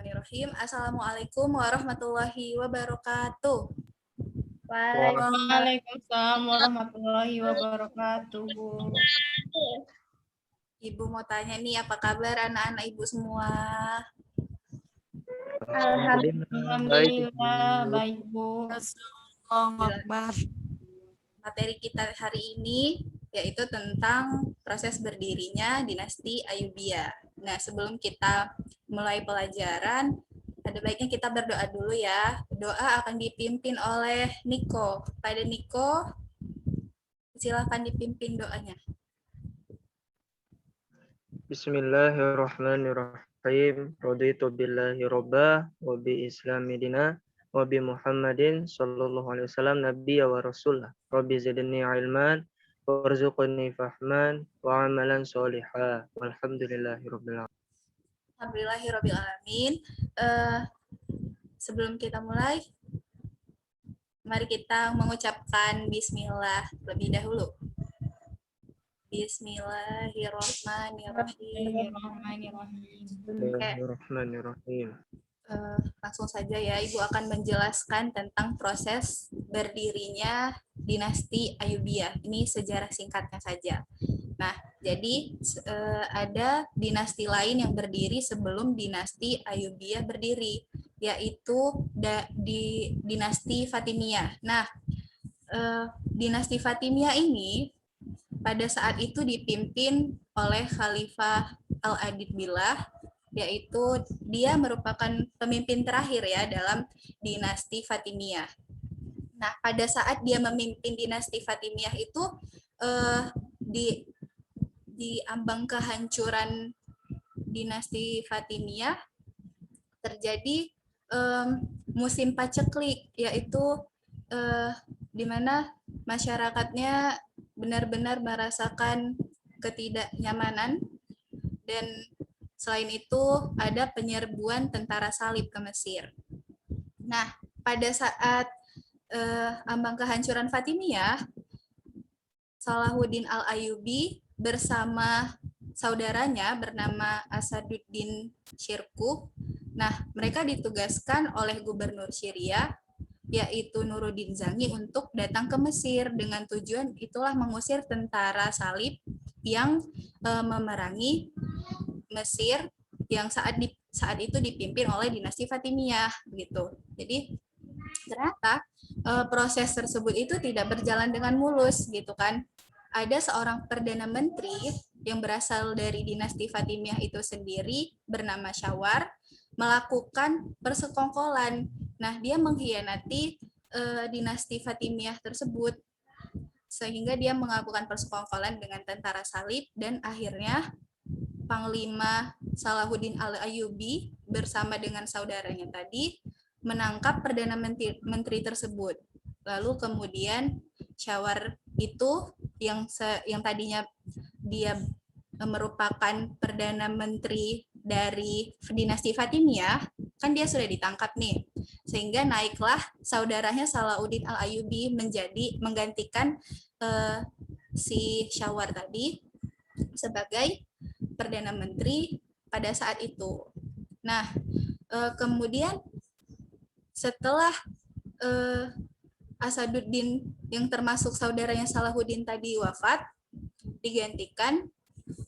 Bismillahirrahmanirrahim. Assalamualaikum warahmatullahi wabarakatuh. Waalaikumsalam warahmatullahi wabarakatuh. Ibu mau tanya nih, apa kabar anak-anak ibu semua? Alhamdulillah, baik Bu. Materi kita hari ini yaitu tentang proses berdirinya dinasti Ayyubiyah. Nah, sebelum kita mulai pelajaran, ada baiknya kita berdoa dulu ya. Doa akan dipimpin oleh Niko. Pada Niko, silakan dipimpin doanya. Bismillahirrahmanirrahim. Raditu billahi robba wa bi islami dina wa bi Muhammadin sallallahu alaihi wasallam nabiyya wa rasulah. Rabbi zidni ilman warzuqni fahman wa amalan sholiha. Walhamdulillahirabbil alamin. Alhamdulillahirabbil alamin. Sebelum kita mulai, mari kita mengucapkan bismillah terlebih dahulu. Bismillahirrahmanirrahim. Bismillahirrahmanirrahim. Langsung saja ya, Ibu akan menjelaskan tentang proses berdirinya dinasti Ayyubiyah. Ini sejarah singkatnya saja. Nah, jadi ada dinasti lain yang berdiri sebelum dinasti Ayyubiyah berdiri, yaitu di dinasti Fatimiyah. Nah, dinasti Fatimiyah ini pada saat itu dipimpin oleh Khalifah Al-Adid Billah, yaitu dia merupakan pemimpin terakhir ya dalam dinasti Fatimiyah. Nah, pada saat dia memimpin dinasti Fatimiyah itu di ambang kehancuran dinasti Fatimiyah terjadi musim paceklik, yaitu di mana masyarakatnya benar-benar merasakan ketidaknyamanan, dan selain itu ada penyerbuan tentara salib ke Mesir. Nah, pada saat ambang kehancuran Fatimiyah, Salahuddin Al-Ayyubi bersama saudaranya bernama Asaduddin Syirkuh. Nah, mereka ditugaskan oleh gubernur Syria yaitu Nuruddin Zangi untuk datang ke Mesir dengan tujuan itulah mengusir tentara salib yang memerangi Mesir yang saat itu dipimpin oleh dinasti Fatimiyah gitu. Jadi ternyata proses tersebut itu tidak berjalan dengan mulus gitu kan. Ada seorang perdana menteri yang berasal dari dinasti Fatimiyah itu sendiri bernama Syawar melakukan persekongkolan. Nah, dia mengkhianati dinasti Fatimiyah tersebut sehingga dia melakukan persekongkolan dengan tentara salib, dan akhirnya Panglima Salahuddin Al-Ayyubi bersama dengan saudaranya tadi menangkap perdana menteri tersebut. Lalu kemudian Syawar itu yang tadinya dia merupakan perdana menteri dari dinasti Fatimiyah, kan dia sudah ditangkap nih. Sehingga naiklah saudaranya Salahuddin Al-Ayyubi menggantikan si Syawar tadi sebagai perdana menteri pada saat itu. Nah, kemudian setelah Asaduddin yang termasuk saudaranya Salahuddin tadi wafat, digantikan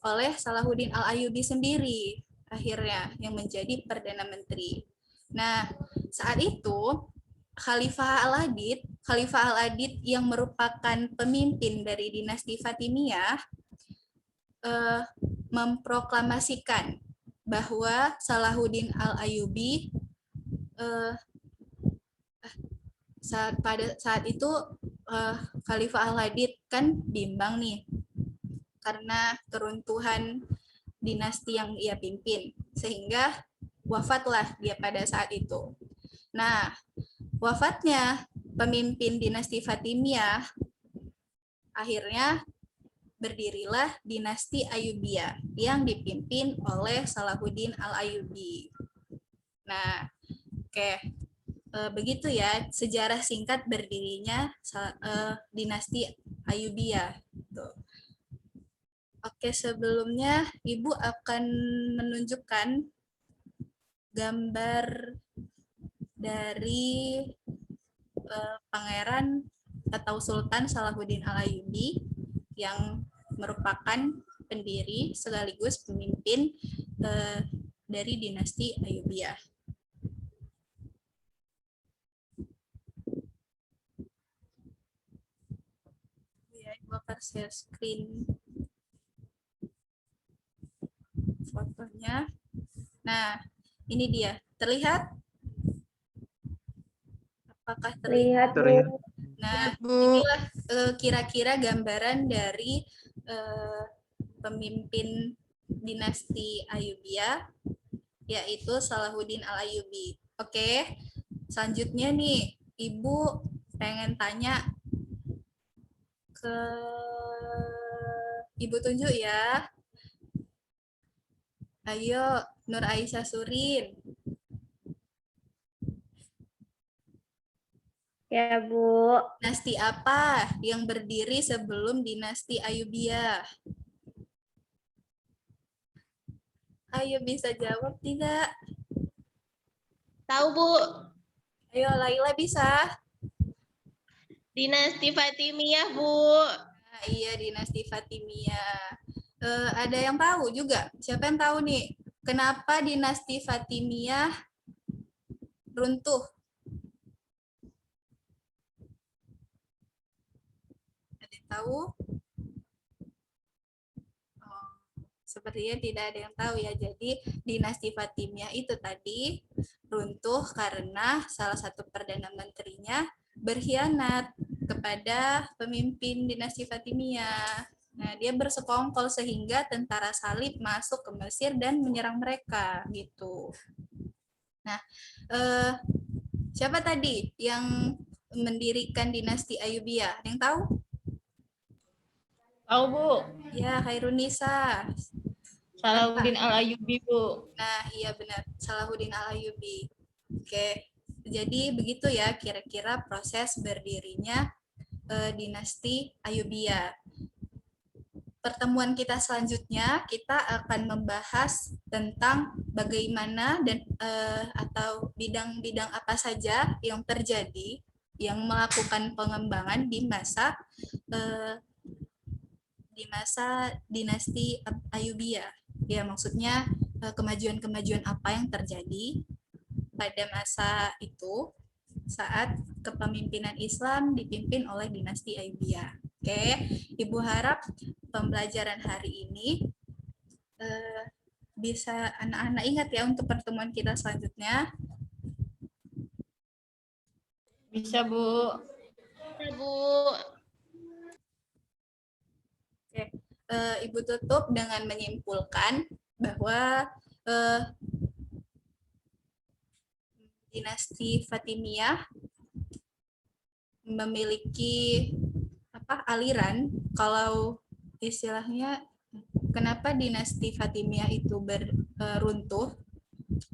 oleh Salahuddin Al-Ayyubi sendiri akhirnya yang menjadi perdana menteri. Nah, saat itu Khalifah Al-Adid yang merupakan pemimpin dari dinasti Fatimiyah memproklamasikan bahwa Salahuddin Al-Ayyubi pada saat itu Khalifah Al-Adid kan bimbang nih karena keruntuhan dinasti yang ia pimpin, sehingga wafatlah dia pada saat itu. Nah, wafatnya pemimpin dinasti Fatimiyah, akhirnya berdirilah dinasti Ayyubiyah yang dipimpin oleh Salahuddin Al-Ayyubi. Nah, begitu ya sejarah singkat berdirinya dinasti Ayyubiyah. Oke, sebelumnya Ibu akan menunjukkan gambar dari Pangeran atau Sultan Salahuddin Al-Ayyubi yang merupakan pendiri sekaligus pemimpin dari dinasti Ayyubiyah. Ya, Ibu akan share screen fotonya. Nah, ini dia. Terlihat? Apakah terlihat? Terlihat. Nah, Bu. inilah kira-kira gambaran dari pemimpin dinasti Ayyubiyah, yaitu Salahuddin Al-Ayyubi. Oke, selanjutnya nih, Ibu pengen tanya ke Ibu tunjuk ya. Ayo, Nur Aisyah Surin. Ya, Bu. Dinasti apa yang berdiri sebelum dinasti Ayyubiyah? Ayo, bisa jawab tidak? Tahu, Bu. Ayo, Laila bisa? Dinasti Fatimiyah, Bu. Nah, iya, dinasti Fatimiyah. Ada yang tahu juga? Siapa yang tahu nih? Kenapa dinasti Fatimiyah runtuh? Ada yang tahu? Oh, sepertinya tidak ada yang tahu ya. Jadi dinasti Fatimiyah itu tadi runtuh karena salah satu perdana menterinya berkhianat kepada pemimpin dinasti Fatimiyah. Nah, dia bersekongkol sehingga tentara salib masuk ke Mesir dan menyerang mereka gitu. Nah, siapa tadi yang mendirikan dinasti Ayyubiyah? Ada yang tahu? Tahu, Bu. Ya, Khairunisa. Salahuddin Al-Ayyubi, Bu. Nah, iya benar. Salahuddin Al-Ayyubi. Oke. Jadi begitu ya kira-kira proses berdirinya dinasti Ayyubiyah. Pertemuan kita selanjutnya kita akan membahas tentang bagaimana dan atau bidang-bidang apa saja yang terjadi yang melakukan pengembangan di masa dinasti Ayyubiyah. Ya, maksudnya kemajuan-kemajuan apa yang terjadi pada masa itu saat kepemimpinan Islam dipimpin oleh dinasti Ayyubiyah. Oke, Ibu harap pembelajaran hari ini bisa anak-anak ingat ya untuk pertemuan kita selanjutnya. Bisa, Bu. Ya, Bu. Oke, Ibu tutup dengan menyimpulkan bahwa dinasti Fatimiyah memiliki aliran, kalau istilahnya kenapa dinasti Fatimiyah itu runtuh,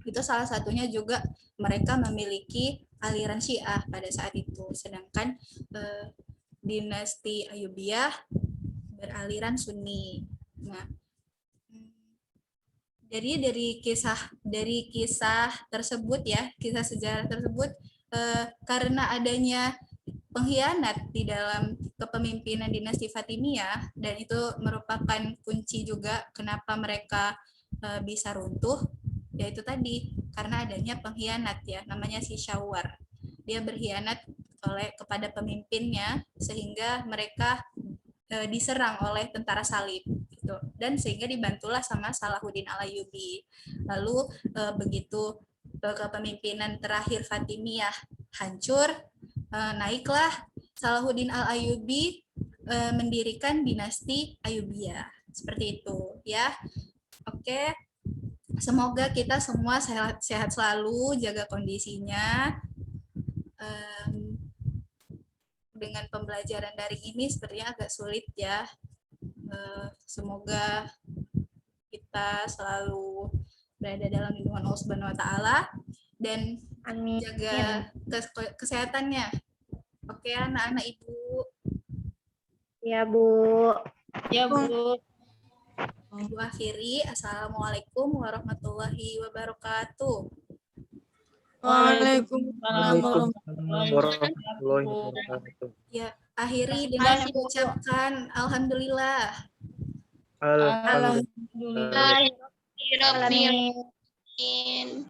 itu salah satunya juga mereka memiliki aliran Syiah pada saat itu, sedangkan dinasti Ayyubiyah beraliran Sunni. Nah, jadi dari kisah tersebut ya, kisah sejarah tersebut, karena adanya pengkhianat di dalam kepemimpinan dinasti Fatimiyah, dan itu merupakan kunci juga kenapa mereka bisa runtuh, yaitu tadi karena adanya pengkhianat ya, namanya si Syawar. Dia berkhianat kepada pemimpinnya sehingga mereka diserang oleh tentara salib gitu, dan sehingga dibantulah sama Salahuddin Al-Ayyubi. Lalu begitu kepemimpinan terakhir Fatimiyah hancur, naiklah Salahuddin Al-Ayyubi mendirikan dinasti Ayyubiyah. Seperti itu ya. Oke. Semoga kita semua sehat selalu, jaga kondisinya. Dengan pembelajaran daring ini sepertinya agak sulit ya. Semoga kita selalu berada dalam lindungan Allah Subhanahu wa taala dan Amin. jaga kesehatannya. Oke, anak-anak Ibu. Ya, Bu. Ya, Bu. Ibu akhiri. Assalamualaikum warahmatullahi wabarakatuh. Waalaikumsalam Waalaikumsalam warahmatullahi wabarakatuh. Ya, akhiri dengan Makasih, Bu. mengucapkan alhamdulillah. Alhamdulillah. Alhamdulillah. Alhamdulillah.